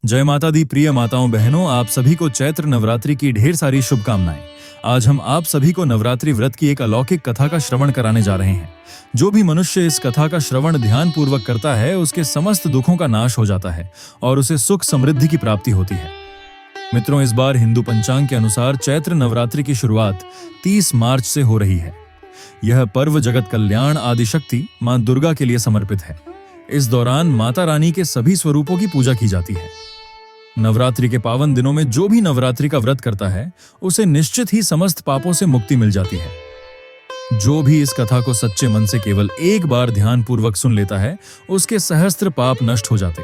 जय माता दी प्रिय माताओं बहनों, आप सभी को चैत्र नवरात्रि की ढेर सारी शुभकामनाएं। आज हम आप सभी को नवरात्रि व्रत की एक अलौकिक कथा का श्रवण कराने जा रहे हैं। जो भी मनुष्य इस कथा का श्रवण ध्यान पूर्वक करता है उसके समस्त दुखों का नाश हो जाता है और उसे सुख समृद्धि की प्राप्ति होती है। मित्रों, इस बार हिंदू पंचांग के अनुसार चैत्र नवरात्रि की शुरुआत 30 मार्च से हो रही है। यह पर्व जगत कल्याण आदिशक्ति मां दुर्गा के लिए समर्पित है। इस दौरान माता रानी के सभी स्वरूपों की पूजा की जाती है। नवरात्रि के पावन दिनों में जो भी नवरात्रि का व्रत करता है उसे निश्चित ही समस्त पापों से मुक्ति मिल जाती है। जो भी इस कथा को सच्चे मन से केवल एक बार ध्यान पूर्वक सुन लेता है उसके सहस्त्र पाप नष्ट हो जाते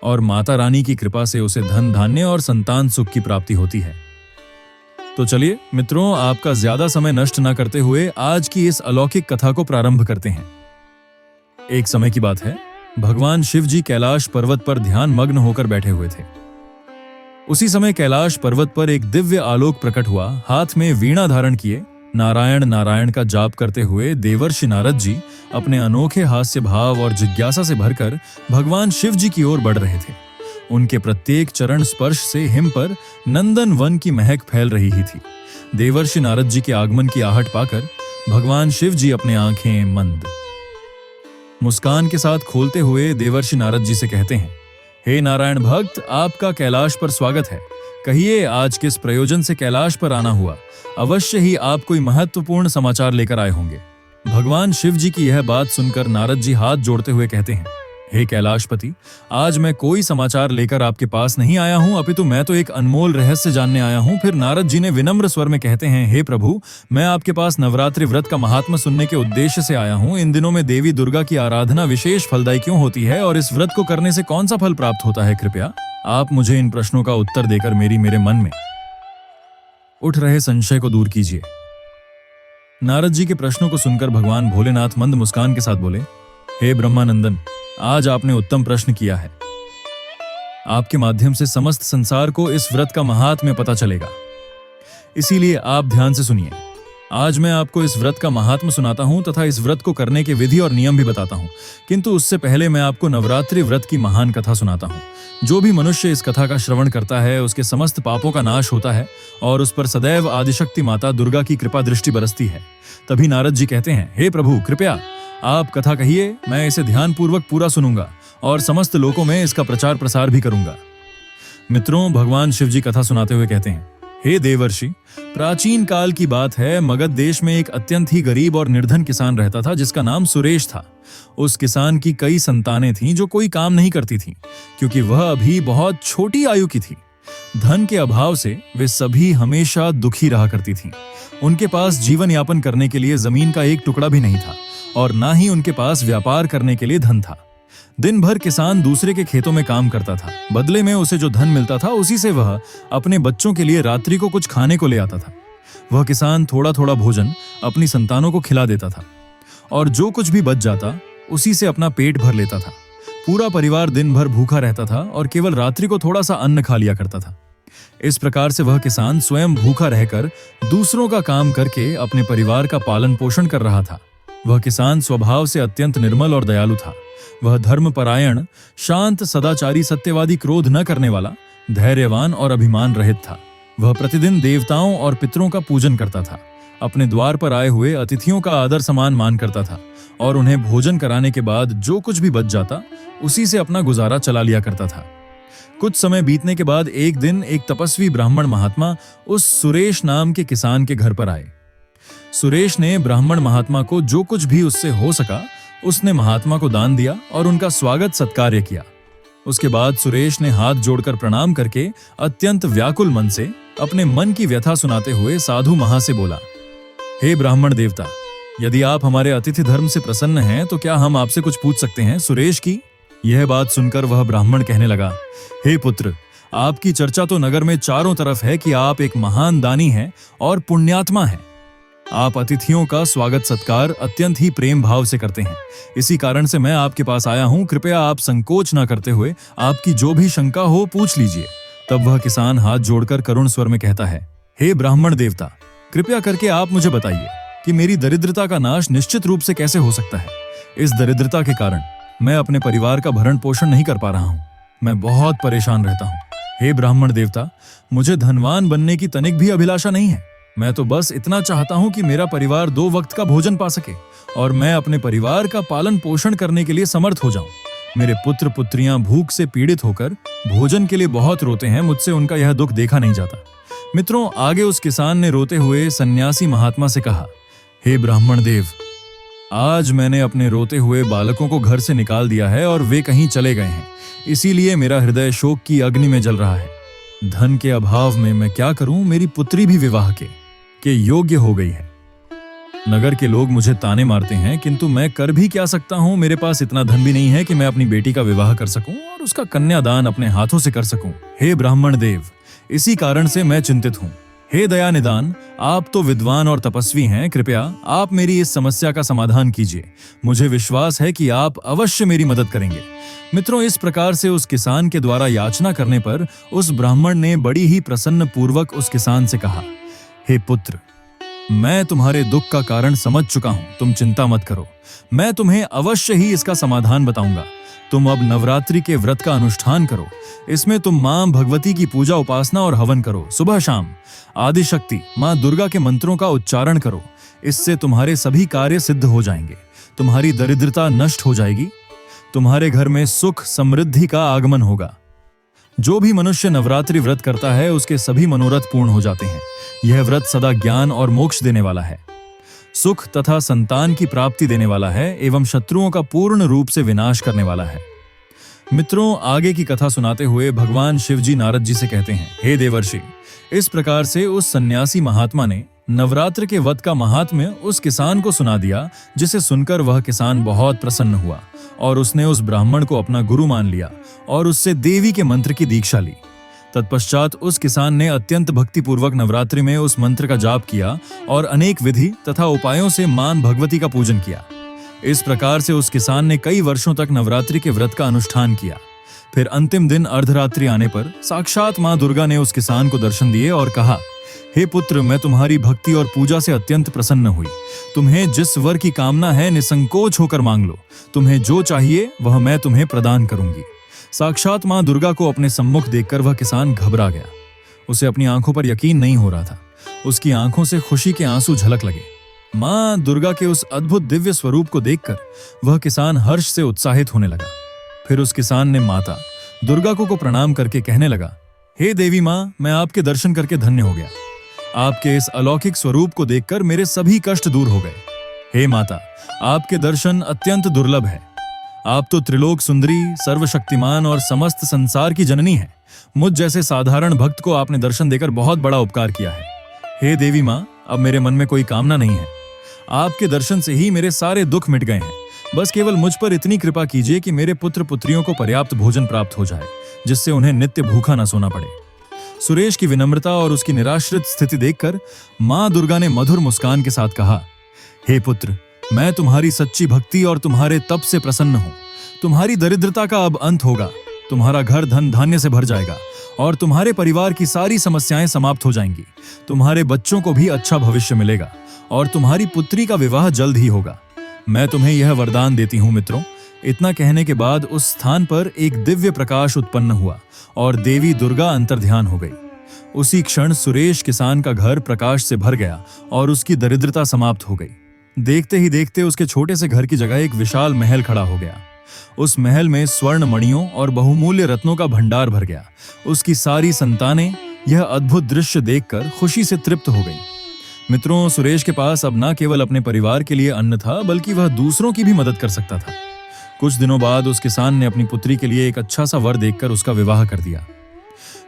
और माता रानी की कृपा से उसे धन धान्य और संतान सुख की प्राप्ति होती है। तो चलिए मित्रों, आपका ज्यादा समय नष्ट न करते हुए आज की इस अलौकिक कथा को प्रारंभ करते हैं। एक समय की बात है, भगवान शिव जी कैलाश पर्वत पर ध्यान मग्न होकर बैठे हुए थे। उसी समय कैलाश पर्वत पर एक दिव्य आलोक प्रकट हुआ। हाथ में वीणा धारण किए नारायण नारायण का जाप करते हुए देवर्षि नारद जी अपने अनोखे हास्य भाव और जिज्ञासा से भरकर भगवान शिव जी की ओर बढ़ रहे थे। उनके प्रत्येक चरण स्पर्श से हिम पर नंदन वन की महक फैल रही ही थी। देवर्षि नारद जी के आगमन की आहट पाकर भगवान शिव जी अपने आंखें मंद मुस्कान के साथ खोलते हुए देवर्षि नारद जी से कहते हैं, हे नारायण भक्त, आपका कैलाश पर स्वागत है। कहिए, आज किस प्रयोजन से कैलाश पर आना हुआ? अवश्य ही आप कोई महत्वपूर्ण समाचार लेकर आए होंगे। भगवान शिव जी की यह बात सुनकर नारद जी हाथ जोड़ते हुए कहते हैं, हे कैलाशपति, आज मैं कोई समाचार लेकर आपके पास नहीं आया हूं, अपितु मैं तो एक अनमोल रहस्य जानने आया हूं। फिर नारद जी ने विनम्र स्वर में कहते हैं, हे प्रभु, मैं आपके पास नवरात्रि व्रत का महात्मा सुनने के उद्देश्य से आया हूं। इन दिनों में देवी दुर्गा की आराधना विशेष फलदायी क्यों होती है और इस व्रत को करने से कौन सा फल प्राप्त होता है? कृपया आप मुझे इन प्रश्नों का उत्तर देकर मेरे मन में उठ रहे संशय को दूर कीजिए। नारद जी के प्रश्नों को सुनकर भगवान भोलेनाथ मंद मुस्कान के साथ बोले, हे ब्रह्मानंदन, आज आपने उत्तम प्रश्न किया है। आपके माध्यम से समस्त संसार को इस व्रत का महात्म्य पता चलेगा, इसीलिए आप ध्यान से सुनिए। आज मैं आपको इस व्रत का महात्म्य सुनाता हूं तथा इस व्रत को करने के विधि और नियम भी बताता हूं, किंतु उससे पहले मैं आपको नवरात्रि व्रत की महान कथा सुनाता हूं। जो भी मनुष्य इस कथा का श्रवण करता है उसके समस्त पापों का नाश होता है और उस पर सदैव आदिशक्ति माता दुर्गा की कृपा दृष्टि बरसती है। तभी नारद जी कहते हैं, हे प्रभु, कृपया आप कथा कहिए, मैं इसे ध्यान पूर्वक पूरा सुनूंगा और समस्त लोकों में इसका प्रचार प्रसार भी करूंगा। मित्रों, भगवान शिव जी कथा सुनाते हुए कहते हैं, हे देवर्षि, प्राचीन काल की बात है। मगध देश में एक अत्यंत ही गरीब और निर्धन किसान रहता था जिसका नाम सुरेश था। उस किसान की कई संतानें थीं जो कोई काम नहीं करती थीं, क्योंकि वह अभी बहुत छोटी आयु की थी। धन के अभाव से वे सभी हमेशा दुखी रहा करती थीं। उनके पास जीवन यापन करने के लिए जमीन का एक टुकड़ा भी नहीं था और ना ही उनके पास व्यापार करने के लिए धन था। दिन भर किसान दूसरे के खेतों में काम करता था। बदले में उसे जो धन मिलता था उसी से वह अपने बच्चों के लिए रात्रि को कुछ खाने को ले आता था। वह किसान थोड़ा थोड़ा भोजन अपनी संतानों को खिला देता था और जो कुछ भी बच जाता उसी से अपना पेट भर लेता था। पूरा परिवार दिन भर भूखा रहता था और केवल रात्रि को थोड़ा सा अन्न खा लिया करता था। इस प्रकार से वह किसान स्वयं भूखा रहकर दूसरों का काम करके अपने परिवार का पालन पोषण कर रहा था। वह किसान स्वभाव से अत्यंत निर्मल और दयालु था। वह धर्मपरायण, शांत, सदाचारी, सत्यवादी, क्रोध न करने वाला, धैर्यवान और अभिमान रहित था। वह प्रतिदिन देवताओं और पितरों का पूजन करता था। अपने द्वार पर आए हुए अतिथियों का आदर सम्मान मान करता था और उन्हें भोजन कराने के बाद जो कुछ भी बच जाता उसी से अपना गुजारा चला लिया करता था। कुछ समय बीतने के बाद एक दिन एक तपस्वी ब्राह्मण महात्मा उस सुरेश नाम के किसान के घर पर आए। सुरेश ने ब्राह्मण महात्मा को जो कुछ भी उससे हो सका उसने महात्मा को दान दिया और उनका स्वागत सत्कार्य किया। उसके बाद सुरेश ने हाथ जोड़कर प्रणाम करके अत्यंत व्याकुल मन से अपने मन की व्यथा सुनाते हुए साधु महा से बोला, हे ब्राह्मण देवता, यदि आप हमारे अतिथि धर्म से प्रसन्न हैं तो क्या हम आपसे कुछ पूछ सकते हैं? सुरेश की यह बात सुनकर वह ब्राह्मण कहने लगा, हे पुत्र, आपकी चर्चा तो नगर में चारों तरफ है कि आप एक महान दानी हैं और पुण्यात्मा हैं। आप अतिथियों का स्वागत सत्कार अत्यंत ही प्रेम भाव से करते हैं। इसी कारण से मैं आपके पास आया हूं। कृपया आप संकोच न करते हुए आपकी जो भी शंका हो पूछ लीजिए। तब वह किसान हाथ जोड़कर करुण स्वर में कहता है, हे ब्राह्मण देवता, कृपया करके आप मुझे बताइए कि मेरी दरिद्रता का नाश निश्चित रूप से कैसे हो सकता है। इस दरिद्रता के कारण मैं अपने परिवार का भरण पोषण नहीं कर पा रहा हूँ। मैं बहुत परेशान रहता हूँ। हे ब्राह्मण देवता, मुझे धनवान बनने की तनिक भी अभिलाषा नहीं है। मैं तो बस इतना चाहता हूँ कि मेरा परिवार 2 वक्त का भोजन पा सके और मैं अपने परिवार का पालन पोषण करने के लिए समर्थ हो जाऊं। मेरे पुत्र पुत्रियां भूख से पीड़ित होकर भोजन के लिए बहुत रोते हैं, मुझसे उनका यह दुख देखा नहीं जाता। मित्रों, आगे उस किसान ने रोते हुए सन्यासी महात्मा से कहा, हे ब्राह्मण देव, आज मैंने अपने रोते हुए बालकों को घर से निकाल दिया है और वे कहीं चले गए हैं, इसीलिए मेरा हृदय शोक की अग्नि में जल रहा है। धन के अभाव में मैं क्या करूं, मेरी पुत्री भी विवाह के योग्य हो गई है। नगर के लोग मुझे ताने मारते हैं, किंतु मैं कर भी क्या सकता हूं। मेरे पास इतना धन भी नहीं है कि मैं अपनी बेटी का विवाह कर सकूं और उसका कन्यादान अपने हाथों से कर सकूं। हे ब्राह्मण देव, इसी कारण से मैं चिंतित हूं। हे दया निदान, आप तो विद्वान और तपस्वी हैं, कृपया आप मेरी इस समस्या का समाधान कीजिए। मुझे विश्वास है कि आप अवश्य मेरी मदद करेंगे। मित्रों, इस प्रकार से उस किसान के द्वारा याचना करने पर उस ब्राह्मण ने बड़ी ही प्रसन्न पूर्वक उस किसान से कहा, हे पुत्र, मैं तुम्हारे दुख का कारण समझ चुका हूं, तुम चिंता मत करो। मैं तुम्हें अवश्य ही इसका समाधान बताऊंगा। तुम अब नवरात्रि के व्रत का अनुष्ठान करो। इसमें तुम मां भगवती की पूजा उपासना और हवन करो। सुबह शाम आदिशक्ति मां दुर्गा के मंत्रों का उच्चारण करो। इससे तुम्हारे सभी कार्य सिद्ध हो जाएंगे। तुम्हारी दरिद्रता नष्ट हो जाएगी। तुम्हारे घर में सुख समृद्धि का आगमन होगा। जो भी मनुष्य नवरात्रि व्रत करता है उसके सभी मनोरथ पूर्ण हो जाते हैं। यह व्रत सदा ज्ञान और मोक्ष देने वाला है, सुख तथा संतान की प्राप्ति देने वाला है एवं शत्रुओं का पूर्ण रूप से विनाश करने वाला है। मित्रों, आगे की कथा सुनाते हुए भगवान शिव जी नारद जी से कहते हैं, हे देवर्षि, इस प्रकार से उस सन्यासी महात्मा ने नवरात्र के व्रत का महात्म्य उस किसान को सुना दिया, जिसे सुनकर वह किसान बहुत प्रसन्न हुआ और उसने उस ब्राह्मण को अपना गुरु मान लिया और उससे देवी के मंत्र की दीक्षा ली। तत्पश्चात उस किसान ने अत्यंत भक्तिपूर्वक नवरात्रि में उस मंत्र का जाप किया और अनेक विधि तथा उपायों से मां भगवती का पूजन किया। इस प्रकार से उस किसान ने कई वर्षों तक नवरात्रि के व्रत का अनुष्ठान किया। फिर अंतिम दिन अर्धरात्रि आने पर साक्षात मां दुर्गा ने उस किसान को दर्शन दिए और कहा, हे पुत्र, मैं तुम्हारी भक्ति और पूजा से अत्यंत प्रसन्न हुई। तुम्हें जिस वर की कामना है निसंकोच होकर मांग लो। तुम्हें जो चाहिए वह मैं तुम्हें प्रदान करूंगी। साक्षात मां दुर्गा को अपने सम्मुख देखकर वह किसान घबरा गया। उसे अपनी आंखों पर यकीन नहीं हो रहा था। उसकी आंखों से खुशी के आंसू झलक लगे। मां दुर्गा के उस अद्भुत दिव्य स्वरूप को देखकर वह किसान हर्ष से उत्साहित होने लगा। फिर उस किसान ने माता दुर्गा को प्रणाम करके कहने लगा, हे देवी मां, मैं आपके दर्शन करके धन्य हो गया। आपके इस अलौकिक स्वरूप को देखकर मेरे सभी कष्ट दूर हो गए। हे माता, आपके दर्शन अत्यंत दुर्लभ है। आप तो त्रिलोक सुंदरी, सर्वशक्तिमान और समस्त संसार की जननी हैं। मुझ जैसे साधारण भक्त को आपने दर्शन देकर बहुत बड़ा उपकार किया है। हे देवी मां, अब मेरे मन में कोई कामना नहीं है। आपके दर्शन से ही मेरे सारे दुख मिट गए हैं। बस केवल मुझ पर इतनी कृपा कीजिए कि मेरे पुत्र पुत्रियों को पर्याप्त भोजन प्राप्त हो जाए, जिससे उन्हें नित्य भूखा न सोना पड़े। सुरेश की विनम्रता और उसकी निराश्रित स्थिति देखकर मां दुर्गा ने मधुर मुस्कान के साथ कहा, हे पुत्र, मैं तुम्हारी सच्ची भक्ति और तुम्हारे तप से प्रसन्न हूं। तुम्हारी दरिद्रता का अब अंत होगा। तुम्हारा घर धन धान्य से भर जाएगा और तुम्हारे परिवार की सारी समस्याएं समाप्त हो जाएंगी। तुम्हारे बच्चों को भी अच्छा भविष्य मिलेगा और तुम्हारी पुत्री का विवाह जल्द ही होगा। मैं तुम्हें यह वरदान देती हूं। मित्रों, इतना कहने के बाद उस स्थान पर एक दिव्य प्रकाश उत्पन्न हुआ और देवी दुर्गा अंतर्ध्यान हो गई। उसी क्षण सुरेश किसान का घर प्रकाश से भर गया और उसकी दरिद्रता समाप्त हो गई। देखते ही देखते उसके छोटे से घर की जगह एक विशाल महल खड़ा हो गया। उस महल में स्वर्ण मणियों और बहुमूल्य रत्नों का भंडार भर गया। उसकी सारी संतानें यह अद्भुत दृश्य देखकर खुशी से तृप्त हो गईं। मित्रों, सुरेश के पास अब न केवल अपने परिवार के लिए अन्न था, बल्कि वह दूसरों की भी मदद कर सकता था। कुछ दिनों बाद उस किसान ने अपनी पुत्री के लिए एक अच्छा सा वर देखकर उसका विवाह कर दिया।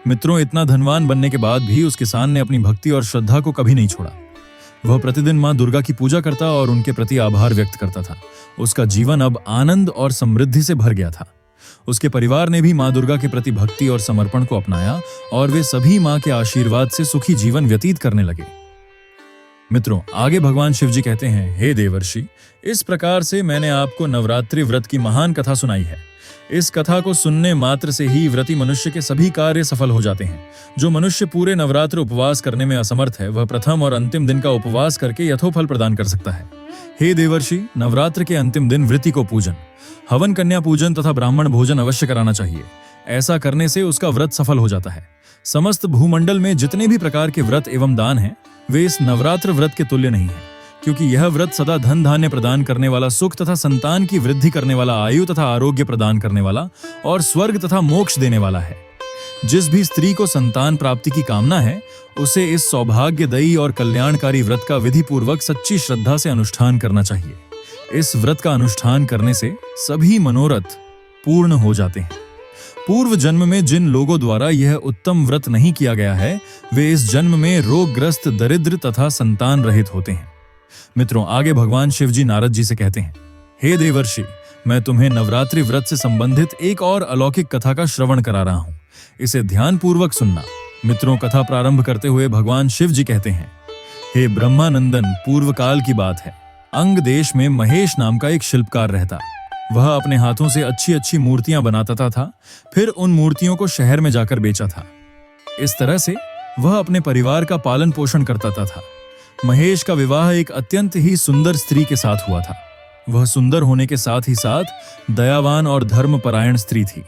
मित्रों, इतना धनवान बनने के बाद भी उस किसान ने अपनी भक्ति और श्रद्धा को कभी नहीं छोड़ा। वह प्रतिदिन मां दुर्गा की पूजा करता और उनके प्रति आभार व्यक्त करता था। उसका जीवन अब आनंद और समृद्धि से भर गया था। उसके परिवार ने भी मां दुर्गा के प्रति भक्ति और समर्पण को अपनाया और वे सभी मां के आशीर्वाद से सुखी जीवन व्यतीत करने लगे। मित्रों, आगे भगवान शिव जी कहते हैं, हे देवर्षि, इस प्रकार से मैंने आपको नवरात्रि व्रत की महान कथा सुनाई है। इस कथा को सुनने मात्र से ही व्रती मनुष्य के सभी कार्य सफल हो जाते हैं। जो मनुष्य पूरे नवरात्र उपवास करने में असमर्थ है, वह प्रथम और अंतिम दिन का उपवास करके यथोफल प्रदान कर सकता है। हे देवर्षि, नवरात्र के अंतिम दिन व्रती को पूजन, हवन, कन्या पूजन तथा ब्राह्मण भोजन अवश्य कराना चाहिए। ऐसा करने से उसका व्रत सफल हो जाता है। समस्त भूमंडल में जितने भी प्रकार के व्रत एवं दान हैं, वे इस नवरात्र व्रत के तुल्य नहीं है, क्योंकि यह व्रत सदा धन धान्य प्रदान करने वाला, सुख तथा संतान की वृद्धि करने वाला, आयु तथा आरोग्य प्रदान करने वाला और स्वर्ग तथा मोक्ष देने वाला है। जिस भी स्त्री को संतान प्राप्ति की कामना है, उसे इस सौभाग्यदायी और कल्याणकारी व्रत का विधि पूर्वक सच्ची श्रद्धा से अनुष्ठान करना चाहिए। इस व्रत का अनुष्ठान करने से सभी मनोरथ पूर्ण हो जाते हैं। पूर्व जन्म में जिन लोगों द्वारा यह उत्तम व्रत नहीं किया गया है, वे इस जन्म में रोगग्रस्त, दरिद्र तथा संतान रहित होते हैं। मित्रों, आगे भगवान शिव जी नारद जी से कहते हैं, हे देवर्षि, मैं तुम्हें नवरात्रि व्रत से संबंधित एक और अलौकिक कथा का श्रवण करा रहा हूं। इसे ध्यान पूर्वक सुनना। मित्रों, कथा प्रारंभ करते हुए भगवान शिव जी कहते हैं, हे ब्रह्मानंदन, पूर्व काल की बात है। अंग देश में महेश नाम का एक शिल्पकार रहता। वह अपने हाथों से अच्छी अच्छी मूर्तियां बनाता था, फिर उन मूर्तियों को शहर में जाकर बेचा था। इस तरह से वह अपने परिवार का पालन पोषण करता था। महेश का विवाह एक अत्यंत ही सुंदर स्त्री के साथ हुआ था। वह सुंदर होने के साथ ही साथ दयावान और धर्मपरायण स्त्री थी।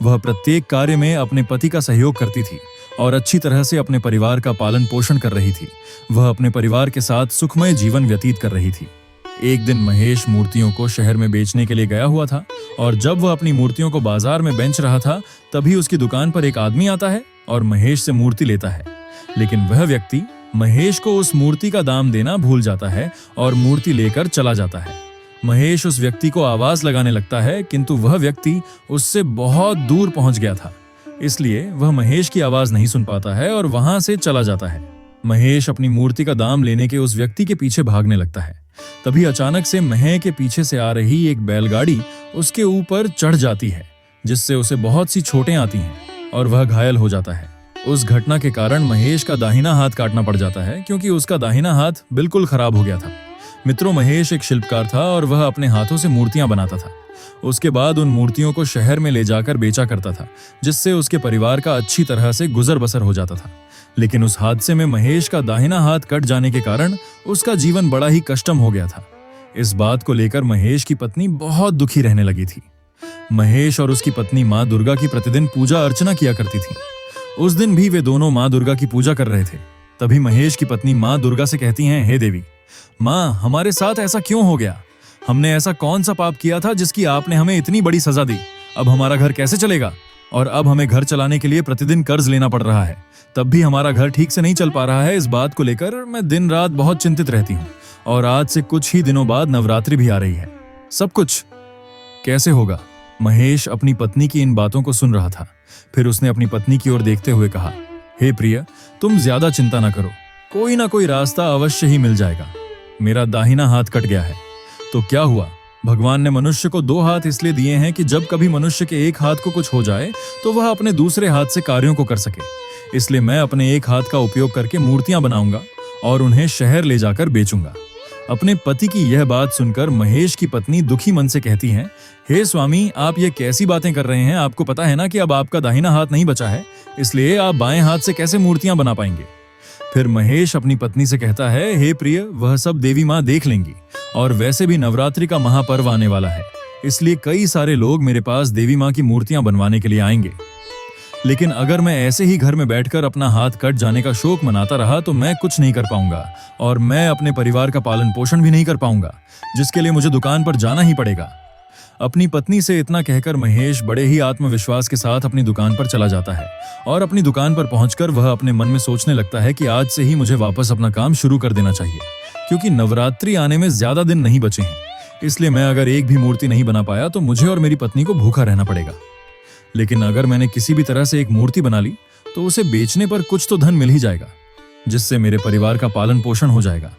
वह प्रत्येक कार्य में अपने पति का सहयोग करती थी और अच्छी तरह से अपने परिवार का पालन पोषण कर रही थी। वह अपने परिवार के साथ सुखमय जीवन व्यतीत कर रही थी। एक दिन महेश मूर्तियों को शहर में बेचने के लिए गया हुआ था और जब वह अपनी मूर्तियों को बाजार में बेच रहा था, तभी उसकी दुकान पर एक आदमी आता है और महेश से मूर्ति लेता है। लेकिन वह व्यक्ति महेश को उस मूर्ति का दाम देना भूल जाता है और मूर्ति लेकर चला जाता है। महेश उस व्यक्ति को आवाज लगाने लगता है, किंतु वह व्यक्ति उससे बहुत दूर पहुंच गया था, इसलिए वह महेश की आवाज नहीं सुन पाता है और वहां से चला जाता है। महेश अपनी मूर्ति का दाम लेने के उस व्यक्ति के पीछे भागने लगता है। तभी अचानक से महेश के पीछे से आ रही एक बैलगाड़ी उसके ऊपर चढ़ जाती है, जिससे उसे बहुत सी चोटें आती हैं और वह घायल हो जाता है। उस घटना के कारण महेश का दाहिना हाथ काटना पड़ जाता है, क्योंकि उसका दाहिना हाथ बिल्कुल खराब हो गया था। मित्रों, महेश एक शिल्पकार था और वह अपने हाथों से मूर्तियां बनाता था। उसके बाद उन मूर्तियों को शहर में ले जाकर बेचा करता था, जिससे उसके परिवार का अच्छी तरह से गुजर बसर हो जाता था। लेकिन उस हादसे में महेश का दाहिना हाथ कट जाने के कारण उसका जीवन बड़ा ही कष्टम हो गया था। इस बात को लेकर महेश की पत्नी बहुत दुखी रहने लगी थी। महेश और उसकी पत्नी माँ दुर्गा की प्रतिदिन पूजा अर्चना किया करती थी। उस दिन भी वे दोनों माँ दुर्गा की पूजा कर रहे थे। तभी महेश की पत्नी माँ दुर्गा से कहती हैं, हे देवी माँ, हमारे साथ ऐसा क्यों हो गया? हमने ऐसा कौन सा पाप किया था जिसकी आपने हमें इतनी बड़ी सजा दी? अब हमारा घर कैसे चलेगा? और अब हमें घर चलाने के लिए प्रतिदिन कर्ज लेना पड़ रहा है, तब भी हमारा घर ठीक से नहीं चल पा रहा है। इस बात को लेकर मैं दिन रात बहुत चिंतित रहती हूँ और आज से कुछ ही दिनों बाद नवरात्रि भी आ रही है। सब कुछ कैसे होगा? महेश अपनी पत्नी की इन बातों को सुन रहा था। फिर उसने अपनी पत्नी की ओर देखते हुए कहा, हे प्रिय, तुम ज्यादा चिंता न करो, कोई ना कोई रास्ता अवश्य ही मिल जाएगा। मेरा दाहिना हाथ कट गया है तो क्या हुआ? भगवान ने मनुष्य को दो हाथ इसलिए दिए हैं कि जब कभी मनुष्य के एक हाथ को कुछ हो जाए तो वह अपने दूसरे हाथ से कार्यों को कर सके। इसलिए मैं अपने एक हाथ का उपयोग करके मूर्तियां बनाऊंगा और उन्हें शहर ले जाकर बेचूंगा। अपने पति की यह बात सुनकर महेश की पत्नी दुखी मन से कहती हैं, हे स्वामी, आप ये कैसी बातें कर रहे हैं? आपको पता है ना कि अब आपका दाहिना हाथ नहीं बचा है, इसलिए आप बाएं हाथ से कैसे मूर्तियां बना पाएंगे? फिर महेश अपनी पत्नी से कहता है, हे प्रिय, वह सब देवी माँ देख लेंगी और वैसे भी नवरात्रि का महापर्व आने वाला है, इसलिए कई सारे लोग मेरे पास देवी माँ की मूर्तियां बनवाने के लिए आएंगे। लेकिन अगर मैं ऐसे ही घर में बैठकर अपना हाथ कट जाने का शोक मनाता रहा तो मैं कुछ नहीं कर पाऊंगा और मैं अपने परिवार का पालन पोषण भी नहीं कर पाऊंगा, जिसके लिए मुझे दुकान पर जाना ही पड़ेगा। अपनी पत्नी से इतना कहकर महेश बड़े ही आत्मविश्वास के साथ अपनी दुकान पर चला जाता है और अपनी दुकान पर पहुंचकर वह अपने मन में सोचने लगता है कि आज से ही मुझे वापस अपना काम शुरू कर देना चाहिए, क्योंकि नवरात्रि आने में ज्यादा दिन नहीं बचे हैं। इसलिए मैं अगर एक भी मूर्ति नहीं बना पाया तो मुझे और मेरी पत्नी को भूखा रहना पड़ेगा। लेकिन अगर मैंने किसी भी तरह से एक मूर्ति बना ली तो उसे बेचने पर कुछ तो धन मिल ही जाएगा, जिससे मेरे परिवार का पालन पोषण हो जाएगा।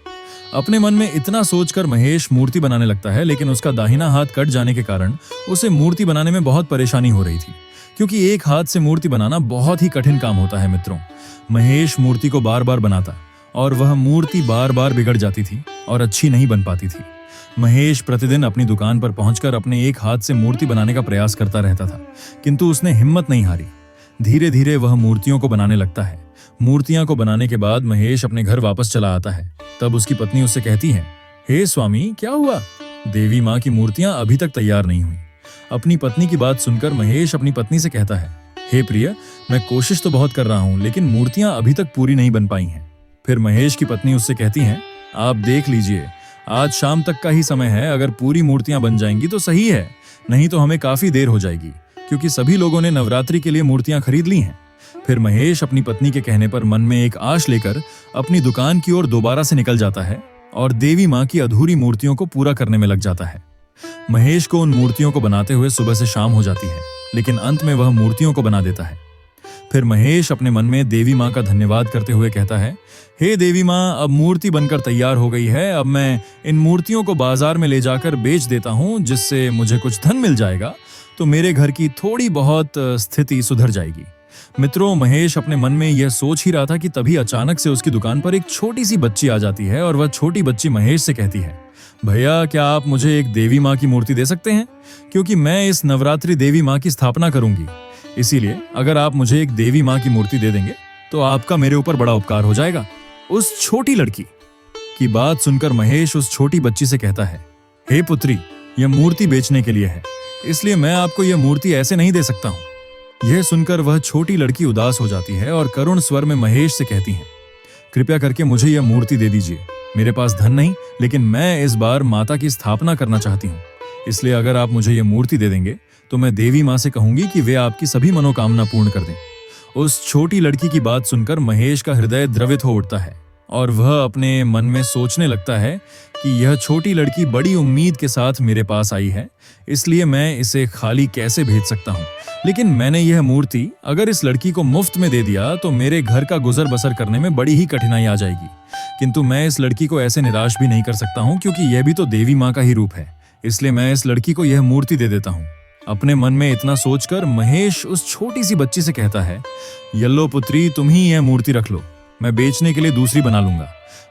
अपने मन में इतना सोचकर महेश मूर्ति बनाने लगता है, लेकिन उसका दाहिना हाथ कट जाने के कारण उसे मूर्ति बनाने में बहुत परेशानी हो रही थी, क्योंकि एक हाथ से मूर्ति बनाना बहुत ही कठिन काम होता है। मित्रों, महेश मूर्ति को बार बार बनाता और वह मूर्ति बार बार बिगड़ जाती थी और अच्छी नहीं बन पाती थी। महेश प्रतिदिन अपनी दुकान पर पहुंचकर अपने एक हाथ से मूर्ति बनाने का प्रयास करता रहता था, किंतु उसने हिम्मत नहीं हारी। धीरे धीरे वह मूर्तियों को बनाने लगता है। मूर्तियां को बनाने के बाद महेश अपने घर वापस चला आता है। तब उसकी पत्नी उससे कहती है, हे स्वामी, क्या हुआ? देवी माँ की मूर्तियां अभी तक तैयार नहीं हुई। अपनी पत्नी की बात सुनकर महेश अपनी पत्नी से कहता है, हे प्रिय, मैं कोशिश तो बहुत कर रहा हूँ, लेकिन मूर्तियां अभी तक पूरी नहीं बन पाई हैं। फिर महेश की पत्नी उससे कहती हैं, आप देख लीजिए, आज शाम तक का ही समय है, अगर पूरी मूर्तियां बन जाएंगी तो सही है, नहीं तो हमें काफी देर हो जाएगी, क्योंकि सभी लोगों ने नवरात्रि के लिए मूर्तियां खरीद ली हैं। फिर महेश अपनी पत्नी के कहने पर मन में एक आश लेकर अपनी दुकान की ओर दोबारा से निकल जाता है और देवी माँ की अधूरी मूर्तियों को पूरा करने में लग जाता है। महेश को उन मूर्तियों को बनाते हुए सुबह से शाम हो जाती है, लेकिन अंत में वह मूर्तियों को बना देता है। फिर महेश अपने मन में देवी माँ का धन्यवाद करते हुए कहता है, हे देवी माँ, अब मूर्ति बनकर तैयार हो गई है, अब मैं इन मूर्तियों को बाजार में ले जाकर बेच देता हूँ, जिससे मुझे कुछ धन मिल जाएगा, तो मेरे घर की थोड़ी बहुत स्थिति सुधर जाएगी। मित्रों, महेश अपने मन में यह सोच ही रहा था कि तभी अचानक से उसकी दुकान पर एक छोटी सी बच्ची आ जाती है और वह छोटी बच्ची महेश से कहती है, भैया, क्या आप मुझे एक देवी माँ की मूर्ति दे सकते हैं? क्योंकि मैं इस नवरात्रि देवी माँ की स्थापना करूंगी, इसीलिए अगर आप मुझे एक देवी माँ की मूर्ति दे देंगे तो आपका मेरे ऊपर बड़ा उपकार हो जाएगा। उस छोटी लड़की की बात सुनकर महेश उस छोटी बच्ची से कहता है, हे पुत्री, यह मूर्ति बेचने के लिए है, इसलिए मैं आपको यह मूर्ति ऐसे नहीं दे सकता हूँ। यह सुनकर वह छोटी लड़की उदास हो जाती है और करुण स्वर में महेश से कहती है, कृपया करके मुझे यह मूर्ति दे दीजिए, मेरे पास धन नहीं, लेकिन मैं इस बार माता की स्थापना करना चाहती हूँ, इसलिए अगर आप मुझे यह मूर्ति दे देंगे तो मैं देवी माँ से कहूंगी कि वे आपकी सभी मनोकामना पूर्ण कर दें। उस छोटी लड़की की बात सुनकर महेश का हृदय द्रवित हो उठता है और वह अपने मन में सोचने लगता है कि यह छोटी लड़की बड़ी उम्मीद के साथ मेरे पास आई है, इसलिए मैं इसे खाली कैसे भेज सकता हूँ। लेकिन मैंने यह मूर्ति अगर इस लड़की को मुफ्त में दे दिया तो मेरे घर का गुजर बसर करने में बड़ी ही कठिनाई आ जाएगी, किंतु मैं इस लड़की को ऐसे निराश भी नहीं कर सकता हूँ, क्योंकि यह भी तो देवी माँ का ही रूप है, इसलिए मैं इस लड़की को यह मूर्ति दे देता हूँ। अपने मन में इतना सोचकर महेश उस छोटी सी बच्ची से कहता है, यल्लो पुत्री, तुम ही यह मूर्ति रख लो, मैं बेचने के लिए दूसरी बना लूंगा।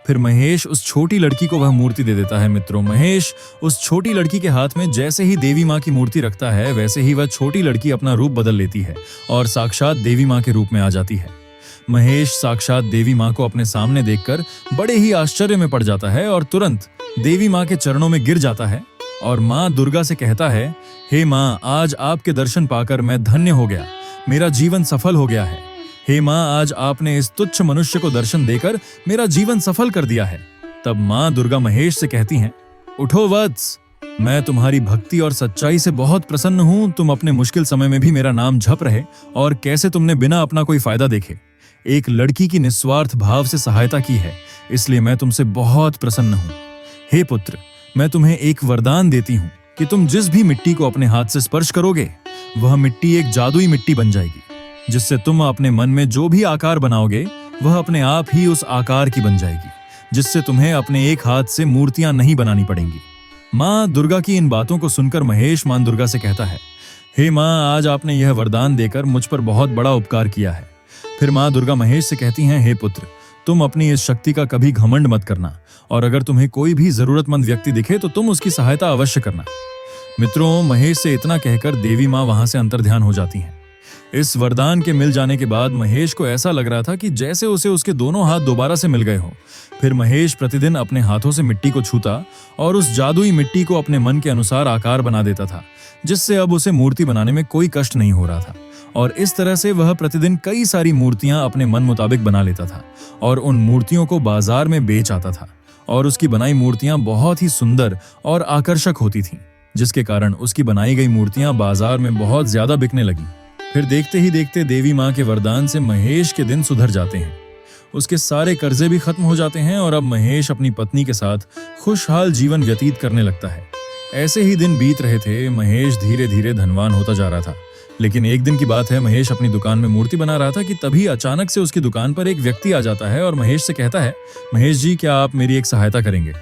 फिर महेश उस छोटी लड़की को वह मूर्ति दे देता है। मित्रों, महेश उस छोटी लड़की के हाथ में जैसे ही देवी माँ की मूर्ति रखता है, वैसे ही वह छोटी लड़की अपना रूप बदल लेती है और साक्षात देवी माँ के रूप में आ जाती है। महेश साक्षात देवी माँ को अपने सामने देखकर बड़े ही आश्चर्य में पड़ जाता है और तुरंत देवी माँ के चरणों में गिर जाता है और माँ दुर्गा से कहता है, हे माँ, आज आपके दर्शन पाकर मैं धन्य हो गया, मेरा जीवन सफल हो गया है। हे माँ, आज आपने इस तुच्छ मनुष्य को दर्शन देकर मेरा जीवन सफल कर दिया है। तब माँ दुर्गा महेश से कहती हैं, उठो वत्स, मैं तुम्हारी भक्ति और सच्चाई से बहुत प्रसन्न हूँ। तुम अपने मुश्किल समय में भी मेरा नाम जप रहे और कैसे तुमने बिना अपना कोई फायदा देखे एक लड़की की निस्वार्थ भाव से सहायता की है, इसलिए मैं तुमसे बहुत प्रसन्न हूँ। हे पुत्र, मैं तुम्हें एक वरदान देती हूँ कि तुम जिस भी मिट्टी को अपने हाथ से स्पर्श करोगे, वह मिट्टी एक जादुई मिट्टी बन जाएगी, जिससे तुम अपने मन में जो भी आकार बनाओगे वह अपने आप ही उस आकार की बन जाएगी, जिससे तुम्हें अपने एक हाथ से मूर्तियां नहीं बनानी पड़ेंगी। माँ दुर्गा की इन बातों को सुनकर महेश माँ दुर्गा से कहता है, हे माँ, आज आपने यह वरदान देकर मुझ पर बहुत बड़ा उपकार किया है। फिर माँ दुर्गा महेश से कहती हैं, हे पुत्र, तुम अपनी इस शक्ति का कभी घमंड मत करना और अगर तुम्हें कोई भी जरूरतमंद व्यक्ति दिखे तो तुम उसकी सहायता अवश्य करना। मित्रों, महेश से इतना कहकर देवी माँ वहां से अंतर्ध्यान हो जाती हैं। इस वरदान के मिल जाने के बाद महेश को ऐसा लग रहा था कि जैसे उसे उसके दोनों हाथ दोबारा से मिल गए हों। फिर महेश प्रतिदिन अपने हाथों से मिट्टी को छूता और उस जादुई मिट्टी को अपने मन के अनुसार आकार बना देता था, जिससे अब उसे मूर्ति बनाने में कोई कष्ट नहीं हो रहा था और इस तरह से वह प्रतिदिन कई सारी मूर्तियां अपने मन मुताबिक बना लेता था और उन मूर्तियों को बाजार में बेच आता था और उसकी बनाई मूर्तियां बहुत ही सुंदर और आकर्षक होती थीं, जिसके कारण उसकी बनाई गई मूर्तियां बाजार में बहुत ज्यादा बिकने लगीं। फिर देखते ही देखते देवी माँ के वरदान से महेश के दिन सुधर जाते हैं, उसके सारे कर्जे भी खत्म हो जाते हैं और अब महेश अपनी पत्नी के साथ खुशहाल जीवन व्यतीत करने लगता है। ऐसे ही दिन बीत रहे थे। महेश धीरे धीरे धनवान होता जा रहा था। लेकिन एक दिन की बात है, महेश अपनी दुकान में मूर्ति बना रहा था कि तभी अचानक से उसकी दुकान पर एक व्यक्ति आ जाता है और महेश से कहता है, महेश जी, क्या आप मेरी एक सहायता करेंगे?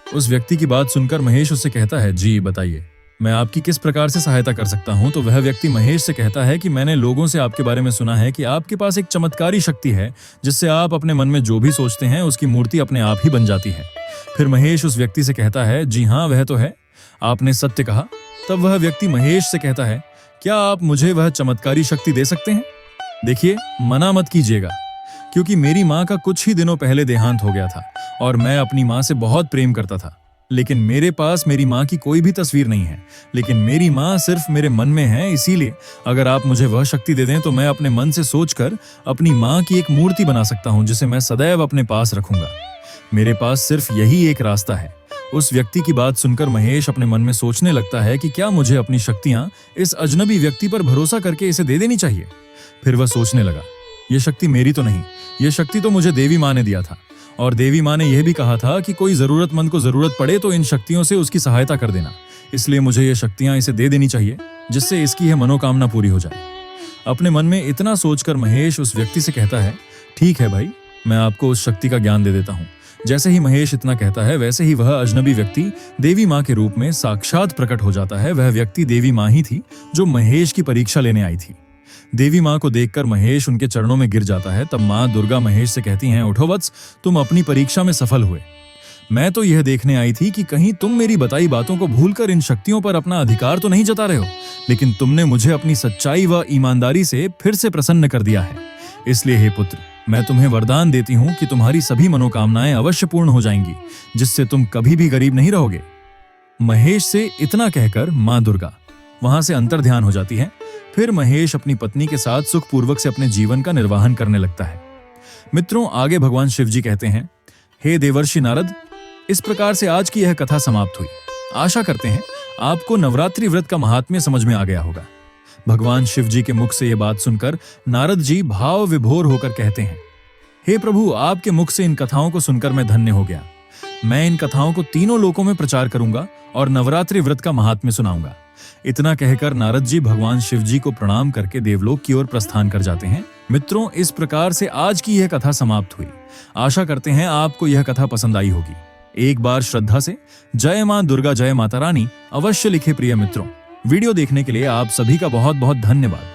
उस व्यक्ति की बात सुनकर महेश उससे कहता है, जी बताइए, मैं आपकी किस प्रकार से सहायता कर सकता हूँ? तो वह व्यक्ति महेश से कहता है कि मैंने लोगों से आपके बारे में सुना है कि आपके पास एक चमत्कारी शक्ति है, जिससे आप अपने मन में जो भी सोचते हैं उसकी मूर्ति अपने आप ही बन जाती है। फिर महेश उस व्यक्ति से कहता है, जी हाँ, वह तो है, आपने सत्य कहा। तब वह व्यक्ति महेश से कहता है, क्या आप मुझे वह चमत्कारी शक्ति दे सकते हैं? देखिए, मना मत कीजिएगा, क्योंकि मेरी माँ का कुछ ही दिनों पहले देहांत हो गया था और मैं अपनी माँ से बहुत प्रेम करता था। लेकिन मेरे पास मेरी माँ की कोई भी तस्वीर नहीं है, लेकिन मेरी माँ सिर्फ मेरे मन में है। इसीलिए अगर आप मुझे वह शक्ति दे दें तो मैं अपने मन से सोचकर अपनी माँ की एक मूर्ति बना सकता हूँ जिसे मैं सदैव अपने पास रखूंगा। मेरे पास सिर्फ यही एक रास्ता है। उस व्यक्ति की बात सुनकर महेश अपने मन में सोचने लगता है कि क्या मुझे अपनी शक्तियां इस अजनबी व्यक्ति पर भरोसा करके इसे दे देनी चाहिए। फिर वह सोचने लगा, यह शक्ति मेरी तो नहीं, यह शक्ति तो मुझे देवी माँ ने दिया था, और देवी माँ ने यह भी कहा था कि कोई जरूरतमंद को जरूरत पड़े तो इन शक्तियों से उसकी सहायता कर देना। इसलिए मुझे ये शक्तियां इसे दे देनी चाहिए जिससे इसकी यह मनोकामना पूरी हो जाए। अपने मन में इतना सोचकर महेश उस व्यक्ति से कहता है, ठीक है भाई, मैं आपको उस शक्ति का ज्ञान दे देता हूँ। जैसे ही महेश इतना कहता है वैसे ही वह अजनबी व्यक्ति देवी माँ के रूप में साक्षात प्रकट हो जाता है। वह व्यक्ति देवी माँ ही थी जो महेश की परीक्षा लेने आई थी। देवी माँ को देखकर महेश उनके चरणों में गिर जाता है। तब माँ दुर्गा महेश से कहती हैं, उठो वत्स, तुम अपनी परीक्षा में सफल हुए। मैं तो यह देखने आई थी कि कहीं तुम मेरी बताई बातों को भूलकर इन शक्तियों पर अपना अधिकार तो नहीं जता रहे हो, लेकिन तुमने मुझे अपनी सच्चाई व ईमानदारी से फिर से प्रसन्न कर दिया है। इसलिए हे पुत्र, मैं तुम्हें वरदान देती हूँ कि तुम्हारी सभी मनोकामनाएं अवश्य पूर्ण हो जाएंगी, जिससे तुम कभी भी गरीब नहीं रहोगे। महेश से इतना कहकर माँ दुर्गा वहां से अंतर्ध्यान हो जाती है। फिर महेश अपनी पत्नी के साथ सुखपूर्वक से अपने जीवन का निर्वाहन करने लगता है। मित्रों, आगे भगवान शिव जी कहते हैं, हे देवर्षि नारद, इस प्रकार से आज की यह कथा समाप्त हुई। आशा करते हैं आपको नवरात्रि व्रत का महात्म्य समझ में आ गया होगा। भगवान शिव जी के मुख से यह बात सुनकर नारद जी भाव विभोर होकर कहते हैं, हे प्रभु, आपके मुख से इन कथाओं को सुनकर मैं धन्य हो गया। मैं इन कथाओं को तीनों लोकों में प्रचार करूंगा और नवरात्रि व्रत का महात्म्य सुनाऊंगा। इतना कहकर नारद जी भगवान शिव जी को प्रणाम करके देवलोक की ओर प्रस्थान कर जाते हैं। मित्रों, इस प्रकार से आज की यह कथा समाप्त हुई। आशा करते हैं आपको यह कथा पसंद आई होगी। एक बार श्रद्धा से जय मां दुर्गा, जय माता रानी अवश्य लिखे प्रिय मित्रों। वीडियो देखने के लिए आप सभी का बहुत बहुत धन्यवाद।